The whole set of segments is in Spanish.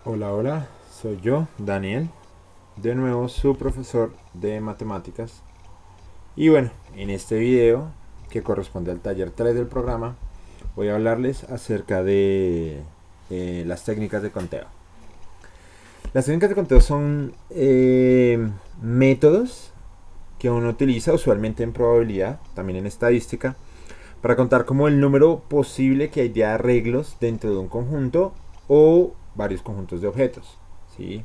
Hola, hola, soy yo, Daniel, de nuevo su profesor de matemáticas. Y bueno, en este video, que corresponde al taller 3 del programa, voy a hablarles acerca de las técnicas de conteo. Las técnicas de conteo son métodos que uno utiliza usualmente en probabilidad, también en estadística, para contar como el número posible que hay de arreglos dentro de un conjunto o varios conjuntos de objetos. ¿Sí?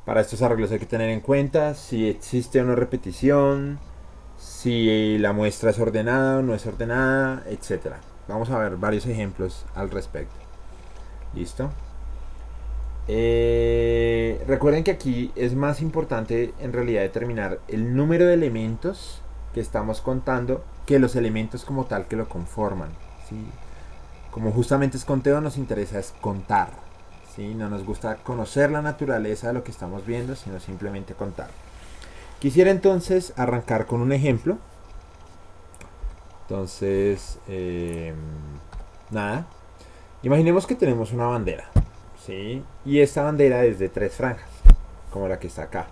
Para estos arreglos hay que tener en cuenta si existe una repetición, si la muestra es ordenada o no es ordenada, etcétera. Vamos a ver varios ejemplos al respecto. ¿Listo? Recuerden que aquí es más importante en realidad determinar el número de elementos que estamos contando que los elementos como tal que lo conforman. ¿Sí? Como justamente es conteo, nos interesa es contar. ¿Sí? No nos gusta conocer la naturaleza de lo que estamos viendo, sino simplemente contar. Quisiera entonces arrancar con un ejemplo. Entonces, nada. Imaginemos que tenemos una bandera. ¿Sí? Y esta bandera es de tres franjas, como la que está acá.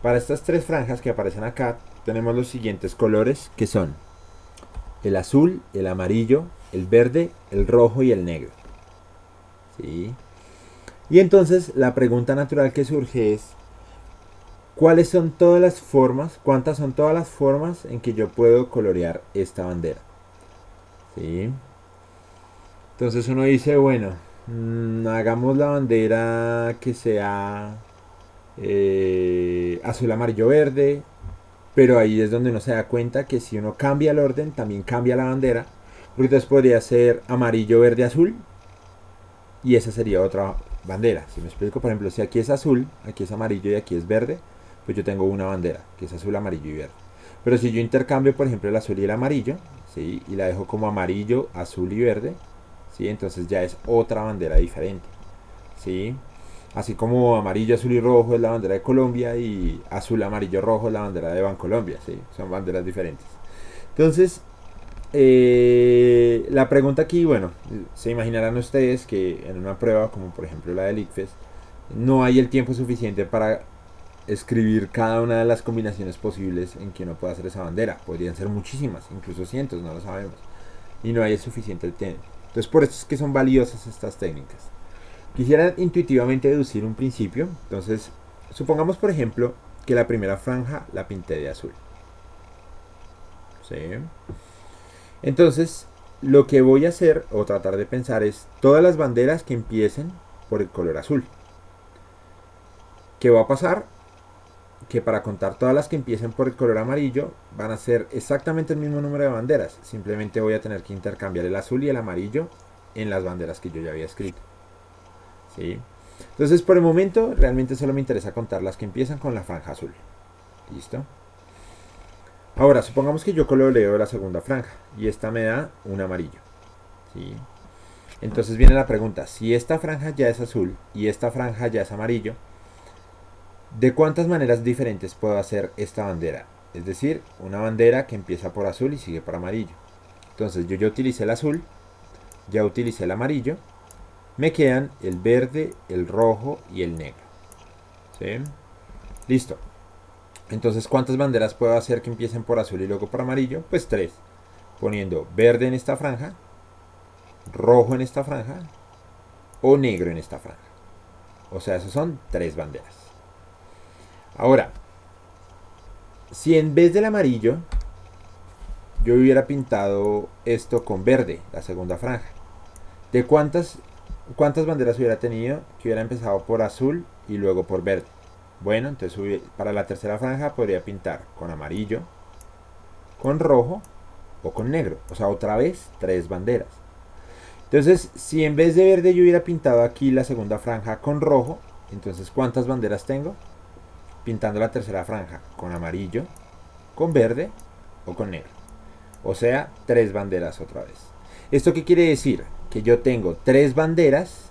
Para estas tres franjas que aparecen acá, tenemos los siguientes colores que son el azul, el amarillo, el verde, el rojo y el negro. ¿Sí? Y entonces la pregunta natural que surge es, ¿cuáles son todas las formas, cuántas son todas las formas en que yo puedo colorear esta bandera? ¿Sí? Entonces uno dice, bueno, hagamos la bandera que sea azul, amarillo, verde, pero ahí es donde uno se da cuenta que si uno cambia el orden, también cambia la bandera, porque entonces podría ser amarillo, verde, azul, y esa sería otra bandera. Si me explico, por ejemplo, si aquí es azul, aquí es amarillo y aquí es verde, pues yo tengo una bandera, que es azul, amarillo y verde. Pero si yo intercambio, por ejemplo, el azul y el amarillo, ¿sí? Y la dejo como amarillo, azul y verde, ¿sí? Entonces ya es otra bandera diferente, ¿sí? Así como amarillo, azul y rojo es la bandera de Colombia y azul, amarillo, rojo es la bandera de Bancolombia, ¿sí? Son banderas diferentes. Entonces, la pregunta aquí, bueno, se imaginarán ustedes que en una prueba como por ejemplo la del ICFES, no hay el tiempo suficiente para escribir cada una de las combinaciones posibles en que uno pueda hacer esa bandera. Podrían ser muchísimas, incluso cientos, no lo sabemos. Y no hay el suficiente tiempo. Entonces por eso es que son valiosas estas técnicas. Quisiera intuitivamente deducir un principio. Entonces, supongamos por ejemplo que la primera franja la pinté de azul. ¿Sí? Entonces, lo que voy a hacer o tratar de pensar es todas las banderas que empiecen por el color azul. ¿Qué va a pasar? Que para contar todas las que empiecen por el color amarillo van a ser exactamente el mismo número de banderas. Simplemente voy a tener que intercambiar el azul y el amarillo en las banderas que yo ya había escrito. ¿Sí? Entonces, por el momento, realmente solo me interesa contar las que empiezan con la franja azul. ¿Listo? Ahora, supongamos que yo coloreo la segunda franja y esta me da un amarillo. ¿Sí? Entonces viene la pregunta, si esta franja ya es azul y esta franja ya es amarillo, ¿de cuántas maneras diferentes puedo hacer esta bandera? Es decir, una bandera que empieza por azul y sigue por amarillo. Entonces yo ya utilicé el azul, ya utilicé el amarillo, me quedan el verde, el rojo y el negro. ¿Sí? Listo. Entonces, ¿cuántas banderas puedo hacer que empiecen por azul y luego por amarillo? Pues tres. Poniendo verde en esta franja, rojo en esta franja o negro en esta franja. O sea, esos son tres banderas. Ahora, si en vez del amarillo yo hubiera pintado esto con verde, la segunda franja, ¿de cuántas banderas hubiera tenido que hubiera empezado por azul y luego por verde? Bueno, entonces para la tercera franja podría pintar con amarillo, con rojo o con negro. O sea, otra vez tres banderas. Entonces, si en vez de verde yo hubiera pintado aquí la segunda franja con rojo, entonces ¿cuántas banderas tengo? Pintando la tercera franja con amarillo, con verde o con negro. O sea, tres banderas otra vez. ¿Esto qué quiere decir? Que yo tengo tres banderas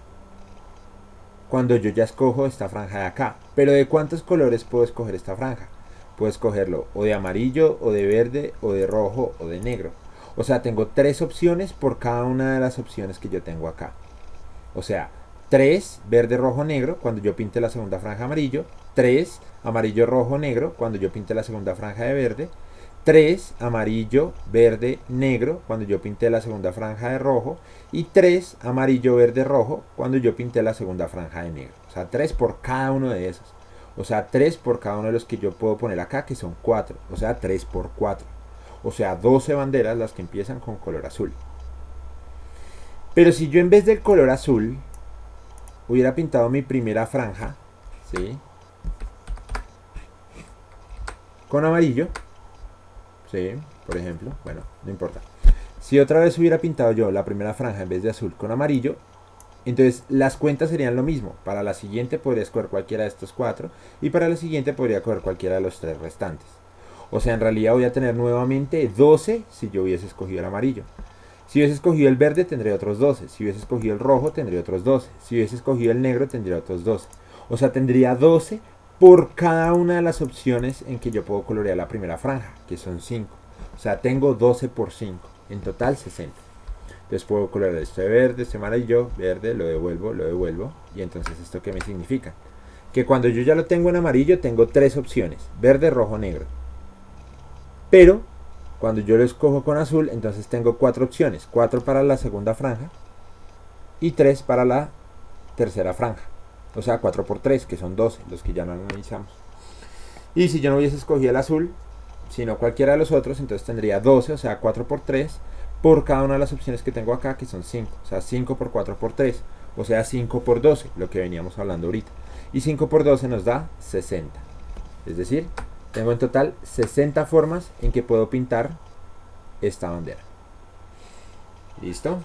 cuando yo ya escojo esta franja de acá. Pero ¿de cuántos colores puedo escoger esta franja? Puedo escogerlo o de amarillo, o de verde, o de rojo, o de negro. O sea, tengo tres opciones por cada una de las opciones que yo tengo acá. O sea, 3 verde, rojo, negro cuando yo pinte la segunda franja amarillo, 3 amarillo, rojo, negro cuando yo pinte la segunda franja de verde, 3 amarillo, verde, negro cuando yo pinté la segunda franja de rojo y 3 amarillo, verde, rojo cuando yo pinté la segunda franja de negro. O sea, 3 por cada uno de esos. O sea, 3 por cada uno de los que yo puedo poner acá, que son 4. O sea, 3 por 4. O sea, 12 banderas las que empiezan con color azul. Pero si yo en vez del color azul hubiera pintado mi primera franja, ¿sí?, con amarillo, ¿sí?, por ejemplo, bueno, no importa. Si otra vez hubiera pintado yo la primera franja en vez de azul con amarillo, entonces las cuentas serían lo mismo. Para la siguiente podría escoger cualquiera de estos 4 y para la siguiente podría coger cualquiera de los 3 restantes. O sea, en realidad voy a tener nuevamente 12 si yo hubiese escogido el amarillo. Si hubiese escogido el verde tendría otros 12. Si hubiese escogido el rojo tendría otros 12. Si hubiese escogido el negro tendría otros 12. O sea, tendría 12 por cada una de las opciones en que yo puedo colorear la primera franja, que son 5. O sea, tengo 12 por 5. En total 60. Entonces puedo colorear este verde, este amarillo, verde, lo devuelvo. Y entonces, ¿esto qué me significa? Que cuando yo ya lo tengo en amarillo, tengo 3 opciones. Verde, rojo, negro. Pero cuando yo lo escojo con azul, entonces tengo 4 opciones. 4 para la segunda franja y 3 para la tercera franja. O sea, 4 por 3, que son 12, los que ya no analizamos. Y si yo no hubiese escogido el azul, sino cualquiera de los otros, entonces tendría 12, o sea, 4 por 3, por cada una de las opciones que tengo acá, que son 5. O sea, 5 por 4 por 3, o sea, 5 por 12, lo que veníamos hablando ahorita. Y 5 por 12 nos da 60. Es decir, tengo en total 60 formas en que puedo pintar esta bandera. ¿Listo?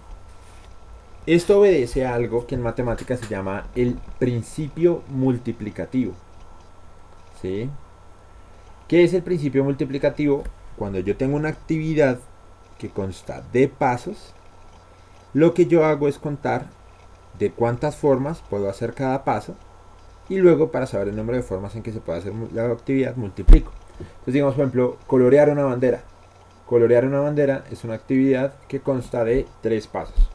Esto obedece a algo que en matemáticas se llama el principio multiplicativo. ¿Sí? ¿Qué es el principio multiplicativo? Cuando yo tengo una actividad que consta de pasos, lo que yo hago es contar de cuántas formas puedo hacer cada paso y luego, para saber el número de formas en que se puede hacer la actividad, multiplico. Entonces, digamos, por ejemplo, colorear una bandera. Colorear una bandera es una actividad que consta de 3 pasos.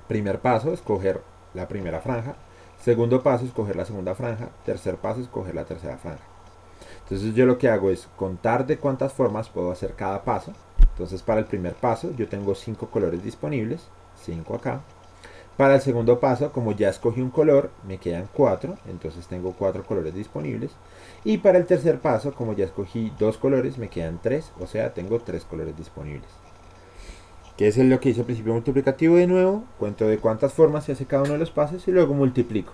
Primer paso, escoger la primera franja. Segundo paso, escoger la segunda franja. Tercer paso, escoger la tercera franja. Entonces yo lo que hago es contar de cuántas formas puedo hacer cada paso. Entonces para el primer paso yo tengo 5 colores disponibles. 5 acá. Para el segundo paso, como ya escogí un color, me quedan 4. Entonces tengo 4 colores disponibles. Y para el tercer paso, como ya escogí 2 colores, me quedan 3. O sea, tengo 3 colores disponibles. Que es lo que hice el principio multiplicativo de nuevo. Cuento de cuántas formas se hace cada uno de los pasos y luego multiplico.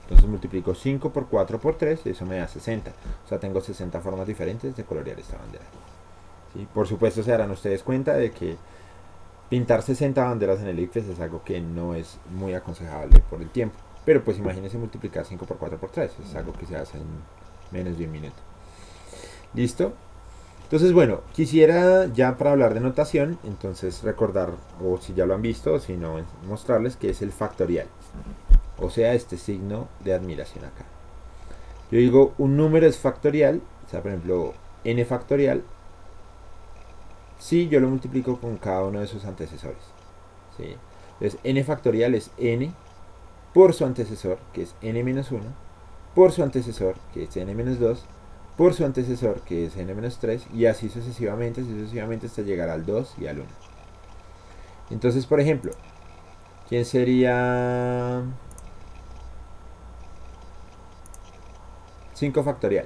Entonces multiplico 5 por 4 por 3, y eso me da 60. O sea, tengo 60 formas diferentes de colorear esta bandera. ¿Sí? Por supuesto, se darán ustedes cuenta de que pintar 60 banderas en el ICFES es algo que no es muy aconsejable por el tiempo. Pero pues imagínense multiplicar 5 por 4 por 3. Es algo que se hace en menos de un minuto. ¿Listo? Entonces, bueno, quisiera ya para hablar de notación, entonces recordar, o si ya lo han visto, o si no, mostrarles que es el factorial. O sea, este signo de admiración acá. Yo digo, un número es factorial, o sea, por ejemplo, n factorial, si yo lo multiplico con cada uno de sus antecesores. ¿Sí? Entonces, n factorial es n por su antecesor, que es n-1, por su antecesor, que es n-2, por su antecesor, que es n-3, y así sucesivamente hasta llegar al 2 y al 1. Entonces, por ejemplo, ¿quién sería 5 factorial?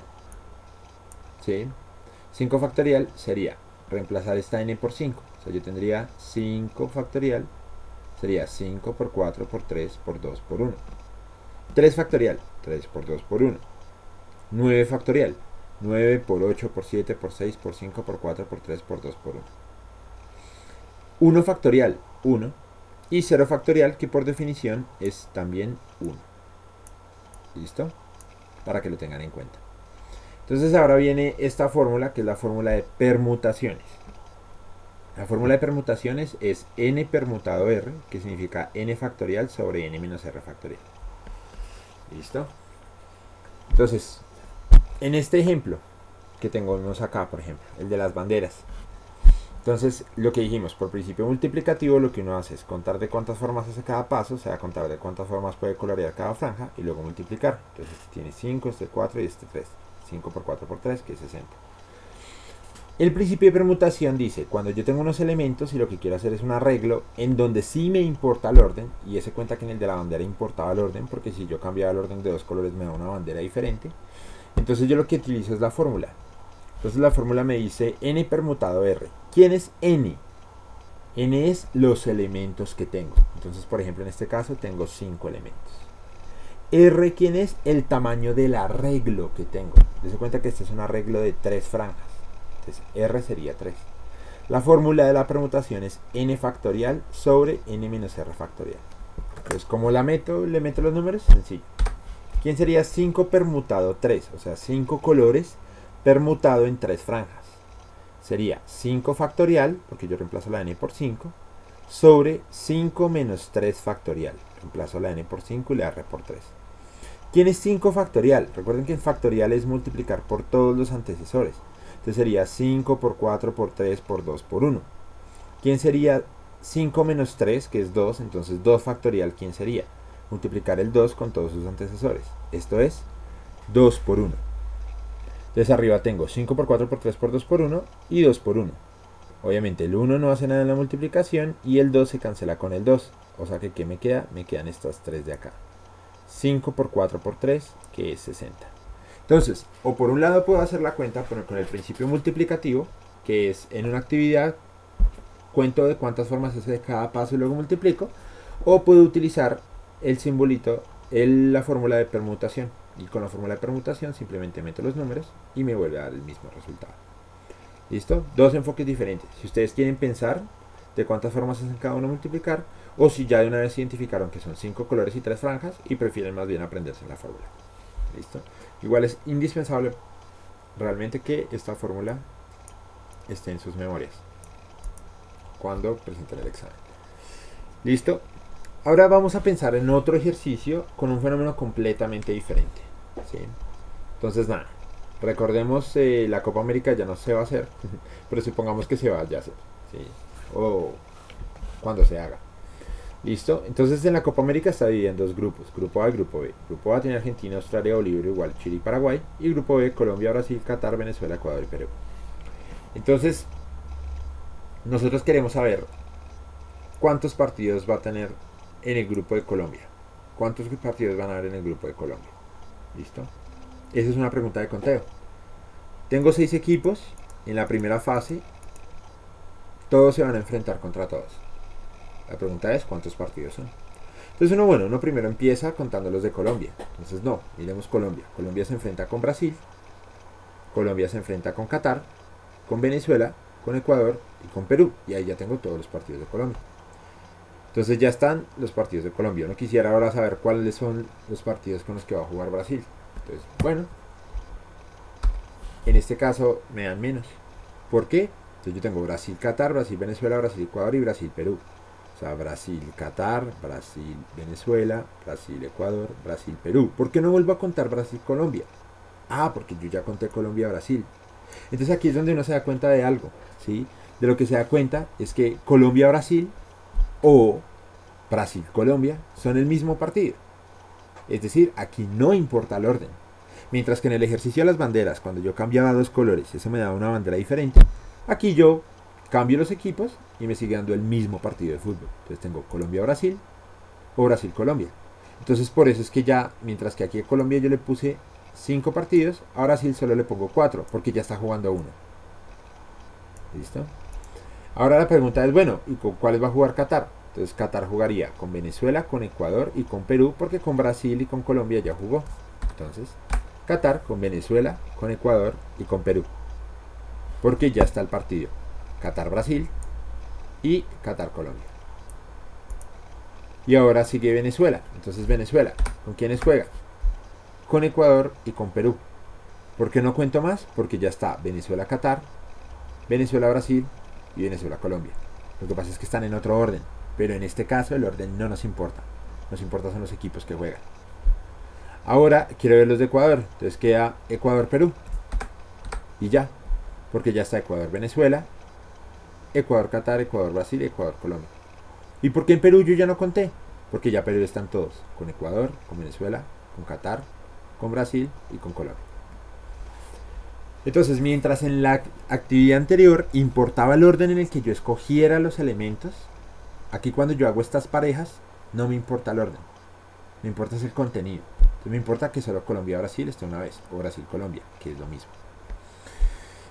¿Sí? 5 factorial sería reemplazar esta n por 5. O sea, yo tendría 5 factorial, sería 5 por 4 por 3 por 2 por 1. 3 factorial, 3 por 2 por 1. 9 factorial, 9 por 8 por 7 por 6 por 5 por 4 por 3 por 2 por 1. 1 factorial, 1. Y 0 factorial, que por definición es también 1. ¿Listo? Para que lo tengan en cuenta. Entonces ahora viene esta fórmula, que es la fórmula de permutaciones. La fórmula de permutaciones es n permutado r, que significa n factorial sobre n menos r factorial. ¿Listo? Entonces, en este ejemplo que tenemos acá, por ejemplo, el de las banderas, Entonces, lo que dijimos, por principio multiplicativo, lo que uno hace es contar de cuántas formas hace cada paso, o sea, contar de cuántas formas puede colorear cada franja y luego multiplicar. Entonces, tiene 5, este 4 y este 3. 5 por 4 por 3, que es 60. El principio de permutación dice, cuando yo tengo unos elementos y lo que quiero hacer es un arreglo en donde sí me importa el orden, y ese cuenta que en el de la bandera importaba el orden, porque si yo cambiaba el orden de dos colores me da una bandera diferente. Entonces yo lo que utilizo es la fórmula. Entonces la fórmula me dice n permutado r. ¿Quién es n? N es los elementos que tengo. Entonces, por ejemplo, en este caso tengo 5 elementos. R, ¿quién es? El tamaño del arreglo que tengo. Dense cuenta que este es un arreglo de 3 franjas. Entonces, R sería 3. La fórmula de la permutación es n factorial sobre n menos r factorial. Entonces, ¿cómo la meto? ¿Le meto los números? Sencillo. ¿Quién sería 5 permutado 3? O sea, 5 colores permutado en 3 franjas. Sería 5 factorial, porque yo reemplazo la n por 5, sobre 5 menos 3 factorial. Reemplazo la n por 5 y la r por 3. ¿Quién es 5 factorial? Recuerden que en factorial es multiplicar por todos los antecesores. Entonces sería 5 por 4 por 3 por 2 por 1. ¿Quién sería 5 menos 3, que es 2? Entonces 2 factorial, ¿quién sería? Multiplicar el 2 con todos sus antecesores. Esto es 2 por 1. Entonces arriba tengo 5 por 4 por 3 por 2 por 1 y 2 por 1. Obviamente el 1 no hace nada en la multiplicación y el 2 se cancela con el 2. O sea que ¿qué me queda? Me quedan estas 3 de acá. 5 por 4 por 3, que es 60. Entonces, o por un lado puedo hacer la cuenta con el principio multiplicativo, que es en una actividad cuento de cuántas formas hace cada paso y luego multiplico, o puedo utilizar el simbolito, la fórmula de permutación. Y con la fórmula de permutación simplemente meto los números y me vuelve a dar el mismo resultado. ¿Listo? Dos enfoques diferentes. Si ustedes quieren pensar de cuántas formas hacen cada uno multiplicar, o si ya de una vez identificaron que son 5 colores y 3 franjas y prefieren más bien aprenderse la fórmula. ¿Listo? Igual es indispensable realmente que esta fórmula esté en sus memorias cuando presenten el examen. ¿Listo? Ahora vamos a pensar en otro ejercicio con un fenómeno completamente diferente. ¿Sí? Entonces nada, recordemos la Copa América ya no se va a hacer, pero supongamos que se vaya a hacer, ¿sí? O cuando se haga. ¿Listo? Entonces en la Copa América está dividida en dos grupos, grupo A y grupo B. Grupo A tiene Argentina, Australia, Bolivia, Uruguay, Chile y Paraguay. Y grupo B, Colombia, Brasil, Qatar, Venezuela, Ecuador y Perú. Entonces, nosotros queremos saber cuántos partidos va a tener en el grupo de Colombia. ¿Cuántos partidos van a haber en el grupo de Colombia? ¿Listo? Esa es una pregunta de conteo. Tengo 6 equipos. En la primera fase, todos se van a enfrentar contra todos. La pregunta es, ¿cuántos partidos son? Entonces uno primero empieza contando los de Colombia. Entonces no, miremos Colombia. Colombia se enfrenta con Brasil. Colombia se enfrenta con Qatar, con Venezuela, con Ecuador y con Perú. Y ahí ya tengo todos los partidos de Colombia. Entonces ya están los partidos de Colombia. Uno quisiera ahora saber cuáles son los partidos con los que va a jugar Brasil. Entonces, bueno, en este caso me dan menos. ¿Por qué? Entonces yo tengo Brasil, Qatar, Brasil, Venezuela, Brasil, Ecuador y Brasil, Perú. O sea, Brasil, Qatar, Brasil, Venezuela, Brasil, Ecuador, Brasil, Perú. ¿Por qué no vuelvo a contar Brasil, Colombia? Ah, porque yo ya conté Colombia, Brasil. Entonces aquí es donde uno se da cuenta de algo, ¿sí? De lo que se da cuenta es que Colombia, Brasil o Brasil, Colombia son el mismo partido. Es decir, aquí no importa el orden. Mientras que en el ejercicio de las banderas, cuando yo cambiaba dos colores, eso me daba una bandera diferente. Aquí yo cambio los equipos y me sigue dando el mismo partido de fútbol. Entonces tengo Colombia-Brasil o Brasil-Colombia. Entonces por eso es que ya, mientras que aquí a Colombia yo le puse 5 partidos, a Brasil solo le pongo 4, porque ya está jugando uno. ¿Listo? Ahora la pregunta es, bueno, ¿y con cuáles va a jugar Qatar? Entonces Qatar jugaría con Venezuela, con Ecuador y con Perú, porque con Brasil y con Colombia ya jugó. Entonces, Qatar con Venezuela, con Ecuador y con Perú. Porque ya está el partido. Qatar-Brasil y Qatar-Colombia. Y ahora sigue Venezuela. Entonces Venezuela, ¿con quiénes juega? Con Ecuador y con Perú. ¿Por qué no cuento más? Porque ya está Venezuela-Qatar, Venezuela-Brasil y Venezuela-Colombia. Lo que pasa es que están en otro orden. Pero en este caso el orden no nos importa. Nos importa son los equipos que juegan. Ahora quiero ver los de Ecuador. Entonces queda Ecuador-Perú. Y ya. Porque ya está Ecuador-Venezuela, Ecuador, Qatar, Ecuador, Brasil, Ecuador, Colombia. ¿Y por qué en Perú yo ya no conté? Porque ya Perú están todos, con Ecuador, con Venezuela, con Qatar, con Brasil y con Colombia. Entonces, mientras en la actividad anterior importaba el orden en el que yo escogiera los elementos, aquí cuando yo hago estas parejas, no me importa el orden, me importa es el contenido. Entonces me importa que solo Colombia-Brasil esté una vez, o Brasil-Colombia, que es lo mismo.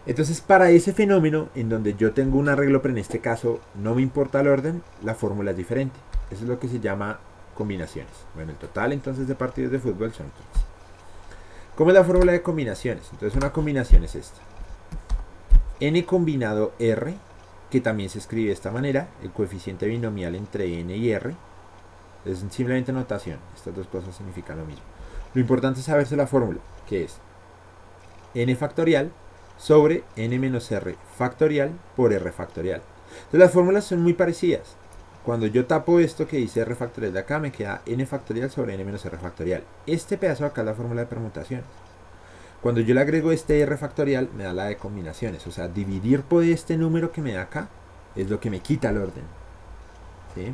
Entonces, para ese fenómeno, en donde yo tengo un arreglo, pero en este caso no me importa el orden, la fórmula es diferente. Eso es lo que se llama combinaciones. Bueno, el total entonces de partidos de fútbol son 15. ¿Cómo es la fórmula de combinaciones? Entonces una combinación es esta. N combinado R, que también se escribe de esta manera, el coeficiente binomial entre N y R. Es simplemente notación. Estas dos cosas significan lo mismo. Lo importante es saberse la fórmula, que es N factorial sobre N menos R factorial por R factorial. Entonces las fórmulas son muy parecidas. Cuando yo tapo esto que dice R factorial de acá, me queda N factorial sobre N menos R factorial. Este pedazo de acá es la fórmula de permutaciones. Cuando yo le agrego este R factorial, me da la de combinaciones. O sea, dividir por este número que me da acá es lo que me quita el orden. ¿Sí?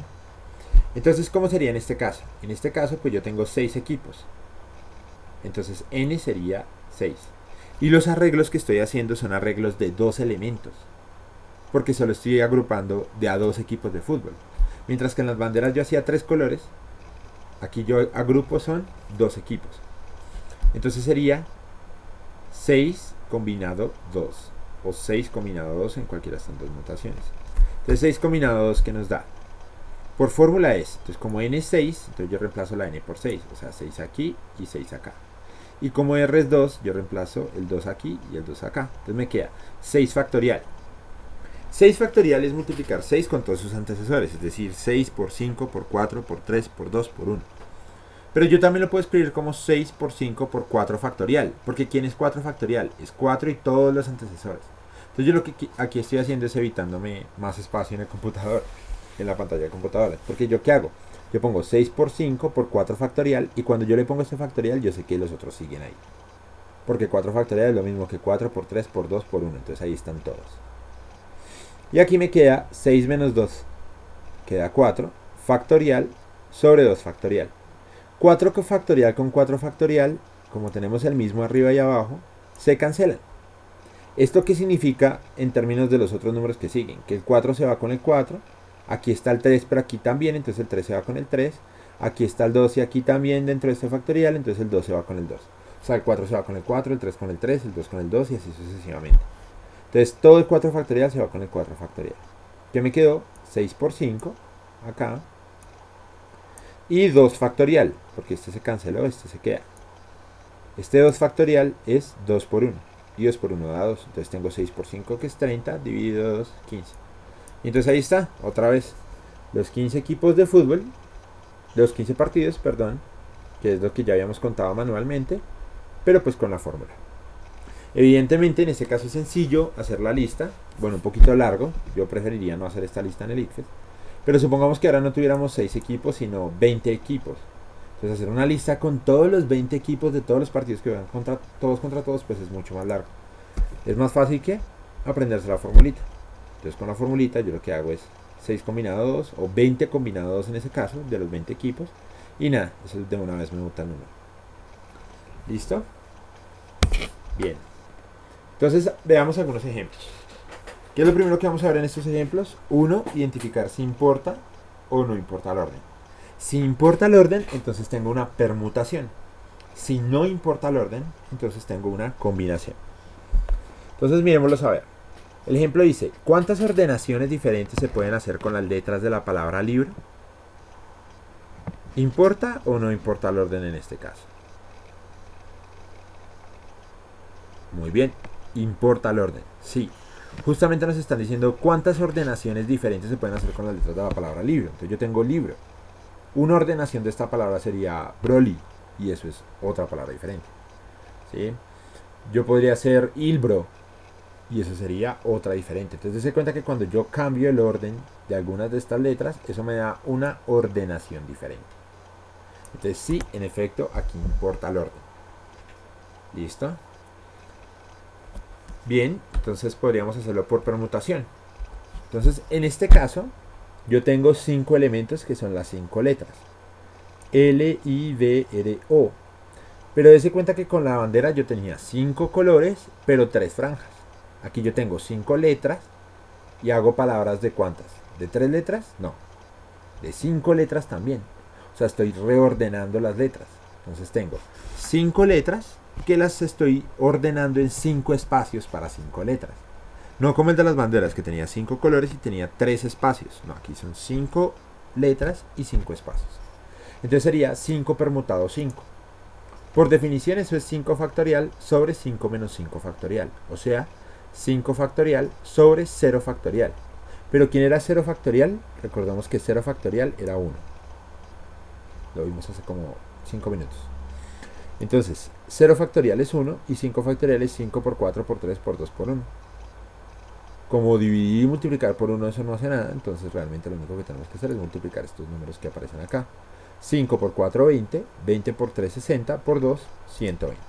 Entonces, ¿cómo sería en este caso? En este caso, pues yo tengo 6 equipos. Entonces, N sería 6. Y los arreglos que estoy haciendo son arreglos de 2 elementos. Porque solo estoy agrupando de a 2 equipos de fútbol. Mientras que en las banderas yo hacía 3 colores, aquí yo agrupo son 2 equipos. Entonces sería 6 combinado 2. O 6 combinado 2 en cualquiera de estas dos notaciones. Entonces 6 combinado 2, ¿qué nos da? Por fórmula es, entonces como n es 6, entonces yo reemplazo la n por 6. O sea, 6 aquí y 6 acá. Y como r es 2, yo reemplazo el 2 aquí y el 2 acá. Entonces me queda 6 factorial. 6 factorial es multiplicar 6 con todos sus antecesores, es decir, 6 por 5, por 4, por 3, por 2, por 1. Pero yo también lo puedo escribir como 6 por 5 por 4 factorial, porque ¿quién es 4 factorial? Es 4 y todos los antecesores. Entonces yo lo que aquí estoy haciendo es evitándome más espacio en el computador, en la pantalla del computador. Porque yo ¿qué hago? Yo pongo 6 por 5 por 4 factorial, y cuando yo le pongo este factorial, yo sé que los otros siguen ahí. Porque 4 factorial es lo mismo que 4 por 3 por 2 por 1, entonces ahí están todos. Y aquí me queda 6 menos 2, queda 4 factorial sobre 2 factorial. 4 factorial con 4 factorial, como tenemos el mismo arriba y abajo, se cancelan. ¿Esto qué significa en términos de los otros números que siguen? Que el 4 se va con el 4, aquí está el 3 pero aquí también, entonces el 3 se va con el 3, aquí está el 2 y aquí también dentro de este factorial, entonces el 2 se va con el 2. O sea, el 4 se va con el 4, el 3 con el 3, el 2 con el 2 y así sucesivamente. Entonces todo el 4 factorial se va con el 4 factorial. ¿Qué me quedó? 6 por 5 acá. Y 2 factorial, porque este se canceló, este se queda. Este 2 factorial es 2 por 1. Y 2 por 1 da 2. Entonces tengo 6 por 5 que es 30, dividido 2, 15. Y entonces ahí está, otra vez, los 15 equipos de fútbol, los 15 partidos, perdón, que es lo que ya habíamos contado manualmente, pero pues con la fórmula. Evidentemente en este caso es sencillo hacer la lista, bueno, un poquito largo, yo preferiría no hacer esta lista en el ICFES, pero supongamos que ahora no tuviéramos 6 equipos, sino 20 equipos. Entonces hacer una lista con todos los 20 equipos de todos los partidos que van contra todos, pues es mucho más largo. Es más fácil que aprenderse la formulita. Entonces con la formulita yo lo que hago es 6 combinado 2, o 20 combinado 2 en ese caso, de los 20 equipos, y nada, eso de una vez me bota el número. ¿Listo? Bien. Entonces veamos algunos ejemplos. ¿Qué es lo primero que vamos a ver en estos ejemplos? 1. Identificar si importa o no importa el orden. Si importa el orden, entonces tengo una permutación. Si no importa el orden, entonces tengo una combinación. Entonces miremoslos a ver. El ejemplo dice, ¿cuántas ordenaciones diferentes se pueden hacer con las letras de la palabra libro? ¿Importa o no importa el orden en este caso? Muy bien, importa el orden, sí. Justamente nos están diciendo cuántas ordenaciones diferentes se pueden hacer con las letras de la palabra libro. Entonces yo tengo libro. Una ordenación de esta palabra sería Broly, y eso es otra palabra diferente. ¿Sí? Yo podría hacer Ilbro, y eso sería otra diferente. Entonces se cuenta que cuando yo cambio el orden de algunas de estas letras, eso me da una ordenación diferente. Entonces sí, en efecto, aquí importa el orden. ¿Listo? Bien, entonces podríamos hacerlo por permutación. Entonces, en este caso, yo tengo 5 elementos que son las 5 letras. Yo tengo 5 elementos que son las 5 letras. L, I, V, R, O. Pero dése cuenta que con la bandera yo tenía 5 colores, pero 3 franjas. Aquí yo tengo 5 letras y hago palabras de ¿cuántas? ¿De 3 letras? No. De 5 letras también. O sea, estoy reordenando las letras. Entonces tengo 5 letras que las estoy ordenando en 5 espacios para 5 letras. No como el de las banderas, que tenía 5 colores y tenía 3 espacios. No, aquí son 5 letras y 5 espacios. Entonces sería 5 permutado 5. Por definición eso es 5 factorial sobre 5 menos 5 factorial. O sea, 5 factorial sobre 0 factorial. Pero ¿quién era 0 factorial? Recordamos que 0 factorial era 1. Lo vimos hace como 5 minutos. Entonces, 0 factorial es 1 y 5 factorial es 5 por 4 por 3 por 2 por 1. Como dividir y multiplicar por 1 eso no hace nada, entonces realmente lo único que tenemos que hacer es multiplicar estos números que aparecen acá. 5 por 4, 20, 20 por 3, 60, por 2, 120.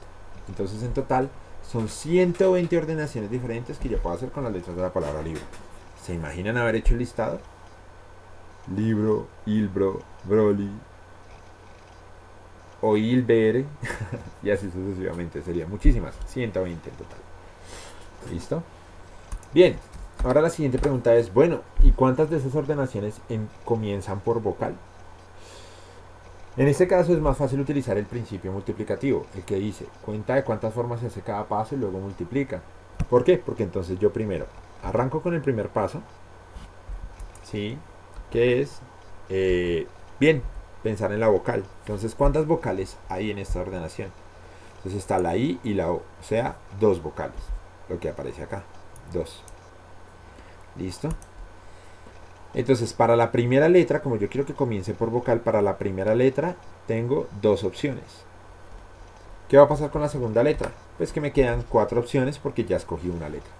Entonces en total son 120 ordenaciones diferentes que yo puedo hacer con las letras de la palabra libro. ¿Se imaginan haber hecho el listado? Libro, Ilbro, Broly, o Ilber, y así sucesivamente. Serían muchísimas, 120 en total. ¿Listo? Bien, ahora la siguiente pregunta es, bueno, ¿y cuántas de esas ordenaciones comienzan por vocal? En este caso es más fácil utilizar el principio multiplicativo, el que dice, cuenta de cuántas formas se hace cada paso y luego multiplica. ¿Por qué? Porque entonces yo primero arranco con el primer paso, ¿sí? Que es, bien, pensar en la vocal. Entonces, ¿cuántas vocales hay en esta ordenación? Entonces está la I y la O, o sea, 2 vocales, lo que aparece acá, 2. ¿Listo? Entonces, para la primera letra, como yo quiero que comience por vocal, para la primera letra tengo 2 opciones. ¿Qué va a pasar con la segunda letra? Pues que me quedan 4 opciones porque ya escogí una letra.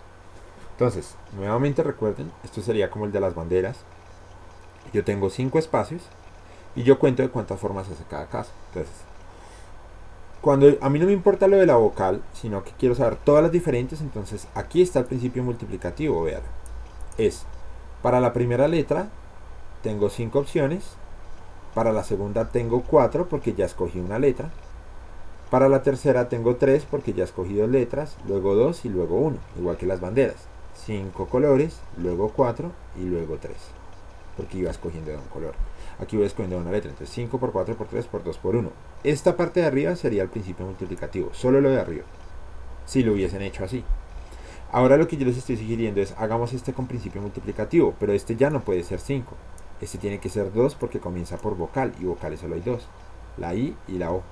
Entonces, nuevamente recuerden, esto sería como el de las banderas. Yo tengo 5 espacios y yo cuento de cuántas formas hace cada caso. Entonces, cuando a mí no me importa lo de la vocal, sino que quiero saber todas las diferentes, entonces aquí está el principio multiplicativo, vean. Es, para la primera letra tengo 5 opciones, para la segunda tengo 4 porque ya escogí una letra, para la tercera tengo 3 porque ya escogí 2 letras, luego 2 y luego 1, igual que las banderas. 5 colores, luego 4 y luego 3, porque iba escogiendo de un color. Aquí voy escogiendo una letra, entonces 5 por 4 por 3 por 2 por 1. Esta parte de arriba sería el principio multiplicativo, solo lo de arriba, si lo hubiesen hecho así. Ahora lo que yo les estoy sugiriendo es, hagamos este con principio multiplicativo, pero este ya no puede ser 5. Este tiene que ser 2 porque comienza por vocal, y vocales solo hay 2, la I y la O.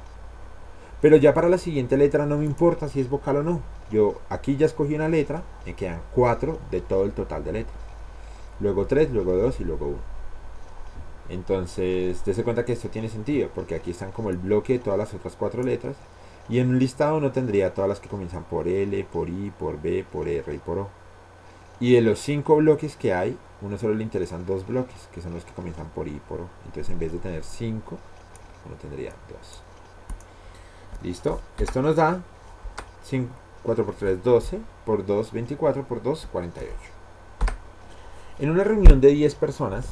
Pero ya para la siguiente letra no me importa si es vocal o no. Yo aquí ya escogí una letra, me quedan 4 de todo el total de letras. Luego 3, luego 2 y luego 1. Entonces, dése cuenta que esto tiene sentido, porque aquí están como el bloque de todas las otras 4 letras. Y en un listado no tendría todas las que comienzan por L, por I, por B, por R y por O. Y de los 5 bloques que hay, uno solo le interesan 2 bloques, que son los que comienzan por I y por O. Entonces en vez de tener 5, uno tendría 2. ¿Listo? Esto nos da 4 por 3, 12, por 2, 24, por 2, 48. En una reunión de 10 personas,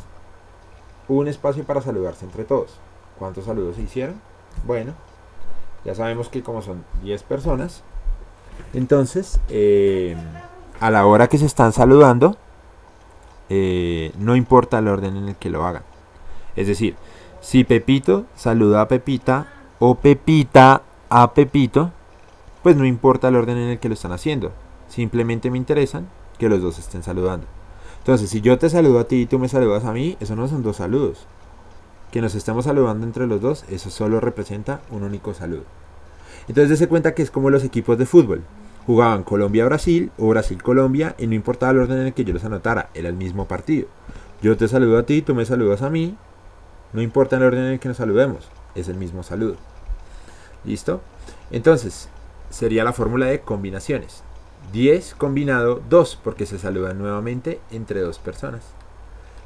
hubo un espacio para saludarse entre todos. ¿Cuántos saludos se hicieron? Bueno, ya sabemos que como son 10 personas, entonces a la hora que se están saludando, no importa el orden en el que lo hagan. Es decir, si Pepito saluda a Pepita o Pepita a Pepito, pues no importa el orden en el que lo están haciendo. Simplemente me interesan que los dos estén saludando. Entonces, si yo te saludo a ti y tú me saludas a mí, eso no son 2 saludos. Que nos estemos saludando entre los dos, eso solo representa un único saludo. Entonces, dése cuenta que es como los equipos de fútbol. Jugaban Colombia-Brasil o Brasil-Colombia y no importaba el orden en el que yo los anotara, era el mismo partido. Yo te saludo a ti, tú me saludas a mí, no importa el orden en el que nos saludemos, es el mismo saludo. ¿Listo? Entonces, sería la fórmula de combinaciones. 10 combinado 2, porque se saludan nuevamente entre 2 personas.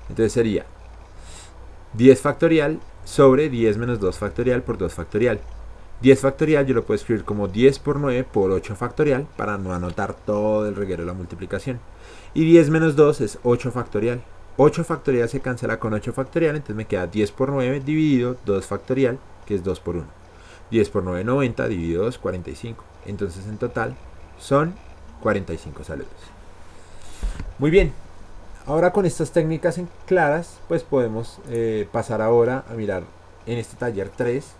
Entonces sería 10 factorial sobre 10 menos 2 factorial por 2 factorial. 10 factorial yo lo puedo escribir como 10 por 9 por 8 factorial para no anotar todo el reguero de la multiplicación. Y 10 menos 2 es 8 factorial. 8 factorial se cancela con 8 factorial, entonces me queda 10 por 9 dividido 2 factorial, que es 2 por 1. 10 por 9, 90, dividido 2, 45. Entonces en total son 45 saludos. Muy bien, ahora con estas técnicas claras, pues podemos pasar ahora a mirar en este taller 3,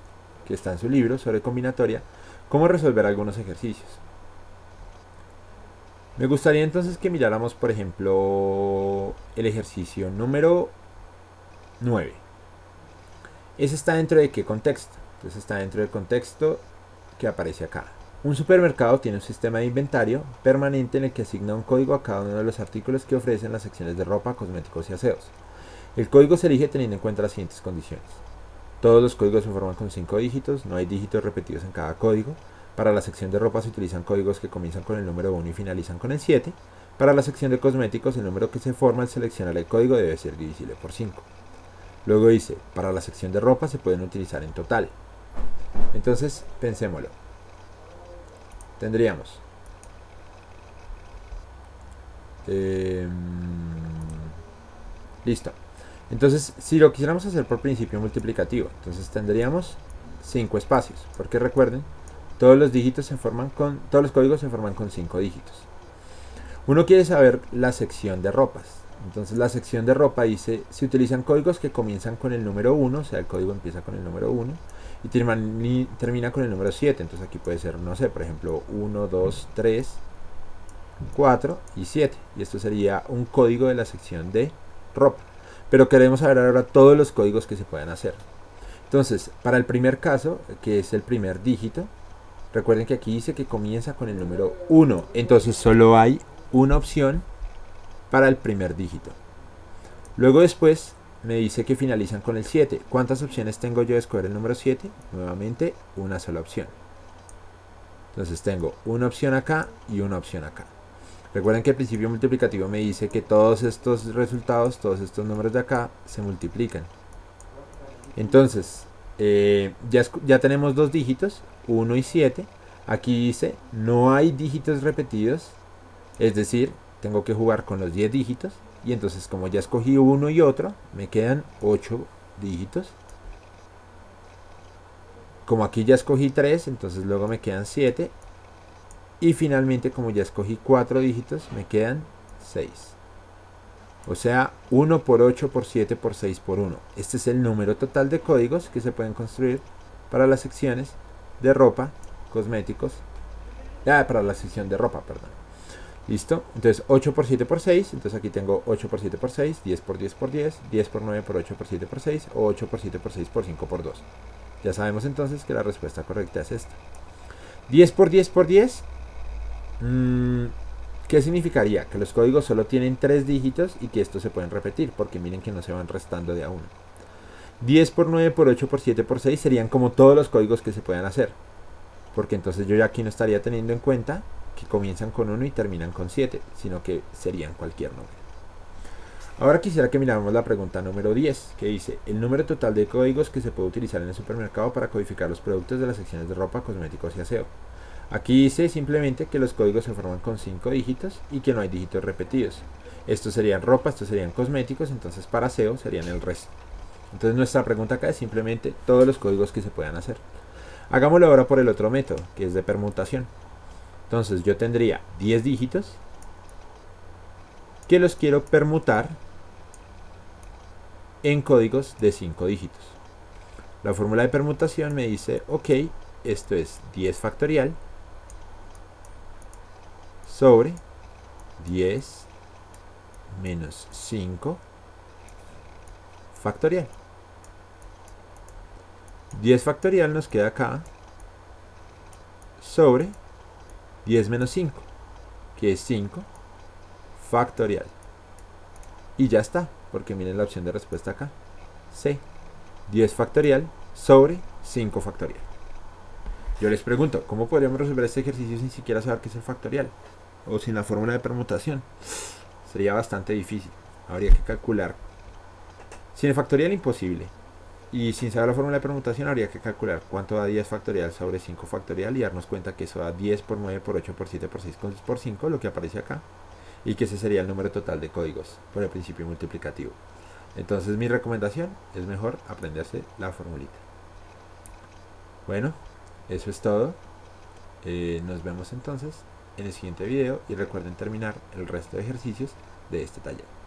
que está en su libro sobre combinatoria, cómo resolver algunos ejercicios. Me gustaría entonces que miráramos, por ejemplo, el ejercicio número 9. Ese está dentro de qué contexto. Entonces está dentro del contexto que aparece acá. Un supermercado tiene un sistema de inventario permanente en el que asigna un código a cada uno de los artículos que ofrecen las secciones de ropa, cosméticos y aseos. El código se elige teniendo en cuenta las siguientes condiciones. Todos los códigos se forman con 5 dígitos, no hay dígitos repetidos en cada código. Para la sección de ropa se utilizan códigos que comienzan con el número 1 y finalizan con el 7. Para la sección de cosméticos, el número que se forma al seleccionar el código debe ser divisible por 5. Luego dice, para la sección de ropa se pueden utilizar en total. Entonces, pensémoslo. Tendríamos listo. Entonces, si lo quisiéramos hacer por principio multiplicativo, entonces tendríamos 5 espacios, porque recuerden, todos los códigos se forman con 5 dígitos. Uno quiere saber la sección de ropas. Entonces la sección de ropa dice, se utilizan códigos que comienzan con el número 1, o sea, el código empieza con el número 1 y termina con el número 7. Entonces aquí puede ser, no sé, por ejemplo, 1, 2, 3, 4 y 7. Y esto sería un código de la sección de ropa. Pero queremos saber ahora todos los códigos que se puedan hacer. Entonces, para el primer caso, que es el primer dígito, recuerden que aquí dice que comienza con el número 1. Entonces solo hay una opción para el primer dígito. Luego después me dice que finalizan con el 7. ¿Cuántas opciones tengo yo de escoger el número 7? Nuevamente, una sola opción. Entonces tengo una opción acá y una opción acá. Recuerden que el principio multiplicativo me dice que todos estos resultados, todos estos números de acá, se multiplican. Entonces, ya tenemos dos dígitos, 1 y 7. Aquí dice, no hay dígitos repetidos, es decir, tengo que jugar con los 10 dígitos. Y entonces, como ya escogí uno y otro, me quedan 8 dígitos. Como aquí ya escogí 3, entonces luego me quedan 7. Y finalmente, como ya escogí 4 dígitos, me quedan 6. O sea, 1 por 8 por 7 por 6 por 1. Este es el número total de códigos que se pueden construir para las secciones de ropa, cosméticos. Para la sección de ropa, perdón. ¿Listo? Entonces 8 por 7 por 6. Entonces aquí tengo 8 por 7 por 6, 10 por 10 por 10, 10 por 9 por 8 por 7 por 6, o 8 por 7 por 6 por 5 por 2. Ya sabemos entonces que la respuesta correcta es esta. 10 por 10 por 10. ¿Qué significaría? Que los códigos solo tienen 3 dígitos y que estos se pueden repetir, porque miren que no se van restando de a uno. 10 por 9 por 8 por 7 por 6 serían como todos los códigos que se puedan hacer, porque entonces yo ya aquí no estaría teniendo en cuenta que comienzan con 1 y terminan con 7, sino que serían cualquier número. Ahora quisiera que miráramos la pregunta número 10, que dice, el número total de códigos que se puede utilizar en el supermercado para codificar los productos de las secciones de ropa, cosméticos y aseo. Aquí dice simplemente que los códigos se forman con 5 dígitos y que no hay dígitos repetidos. Estos serían ropa, estos serían cosméticos, entonces para aseo serían el resto. Entonces nuestra pregunta acá es simplemente todos los códigos que se puedan hacer. Hagámoslo ahora por el otro método, que es de permutación. Entonces yo tendría 10 dígitos que los quiero permutar en códigos de 5 dígitos. La fórmula de permutación me dice, ok, esto es 10 factorial sobre 10 menos 5 factorial. 10 factorial nos queda acá sobre 10 menos 5, que es 5 factorial. Y ya está, porque miren la opción de respuesta acá. C. 10 factorial sobre 5 factorial. Yo les pregunto, ¿cómo podríamos resolver este ejercicio sin siquiera saber qué es el factorial? O sin la fórmula de permutación. Sería bastante difícil. Habría que calcular. Sin el factorial, imposible. Y sin saber la fórmula de permutación habría que calcular cuánto da 10 factorial sobre 5 factorial y darnos cuenta que eso da 10 por 9 por 8 por 7 por 6 por 5, lo que aparece acá. Y que ese sería el número total de códigos por el principio multiplicativo. Entonces mi recomendación es mejor aprenderse la formulita. Bueno, eso es todo. Nos vemos entonces en el siguiente video y recuerden terminar el resto de ejercicios de este taller.